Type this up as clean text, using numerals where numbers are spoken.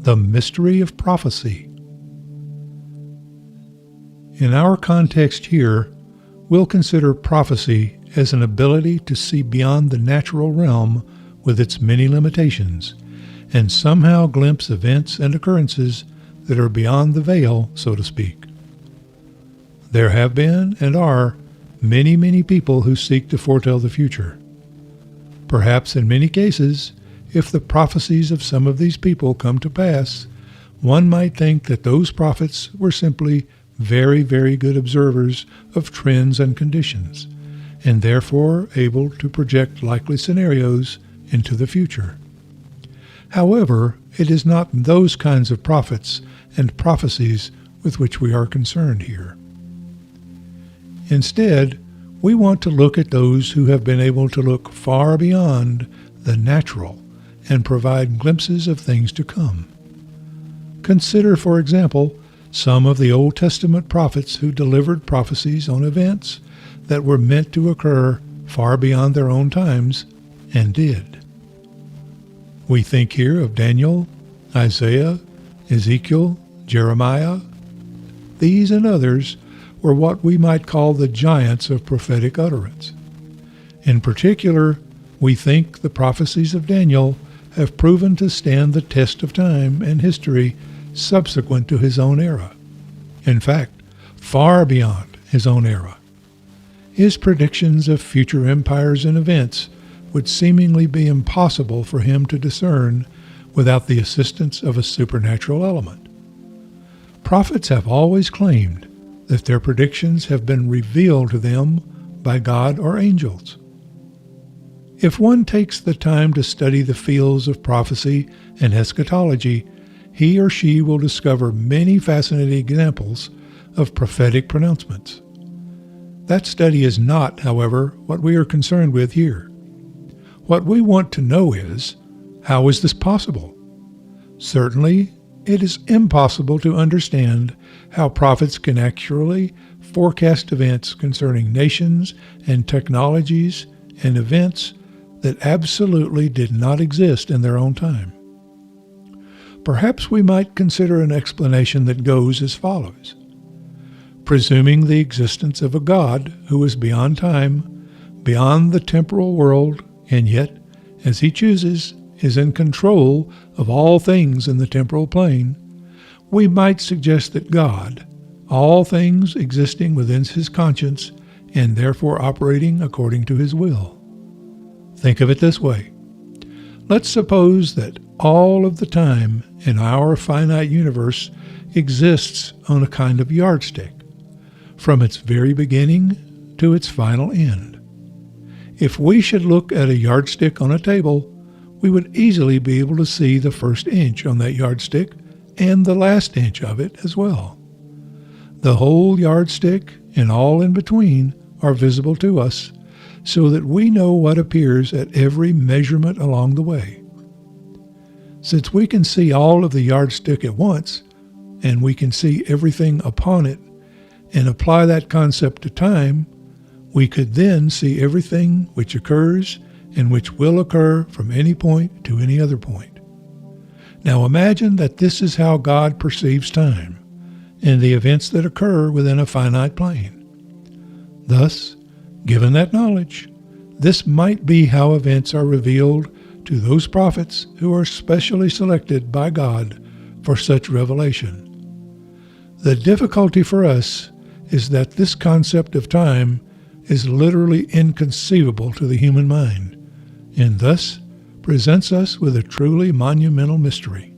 The mystery of prophecy. In our context here, we'll consider prophecy as an ability to see beyond the natural realm with its many limitations, and somehow glimpse events and occurrences that are beyond the veil, so to speak. There have been and are many people who seek to foretell the future. Perhaps in many cases, if the prophecies of some of these people come to pass, one might think that those prophets were simply very good observers of trends and conditions, and therefore able to project likely scenarios into the future. However, it is not those kinds of prophets and prophecies with which we are concerned here. Instead, we want to look at those who have been able to look far beyond the natural and provide glimpses of things to come. Consider, for example, some of the Old Testament prophets who delivered prophecies on events that were meant to occur far beyond their own times, and did. We think here of Daniel, Isaiah, Ezekiel, Jeremiah. These and others were what we might call the giants of prophetic utterance. In particular, we think the prophecies of Daniel have proven to stand the test of time and history subsequent to his own era. In fact, far beyond his own era. His predictions of future empires and events would seemingly be impossible for him to discern without the assistance of a supernatural element. Prophets have always claimed that their predictions have been revealed to them by God or angels. If one takes the time to study the fields of prophecy and eschatology, he or she will discover many fascinating examples of prophetic pronouncements. That study is not, however, what we are concerned with here. What we want to know is, how is this possible? Certainly, it is impossible to understand how prophets can accurately forecast events concerning nations and technologies and events that absolutely did not exist in their own time. Perhaps we might consider an explanation that goes as follows. Presuming the existence of a God who is beyond time, beyond the temporal world, and yet, as he chooses, is in control of all things in the temporal plane, we might suggest that God, all things existing within his conscience, and therefore operating according to his will. Think of it this way. Let's suppose that all of the time in our finite universe exists on a kind of yardstick, from its very beginning to its final end. If we should look at a yardstick on a table, we would easily be able to see the first inch on that yardstick and the last inch of it as well. The whole yardstick and all in between are visible to us, so that we know what appears at every measurement along the way. Since we can see all of the yardstick at once, and we can see everything upon it, and apply that concept to time, we could then see everything which occurs and which will occur from any point to any other point. Now imagine that this is how God perceives time and the events that occur within a finite plane. Thus, given that knowledge, this might be how events are revealed to those prophets who are specially selected by God for such revelation. The difficulty for us is that this concept of time is literally inconceivable to the human mind, and thus presents us with a truly monumental mystery.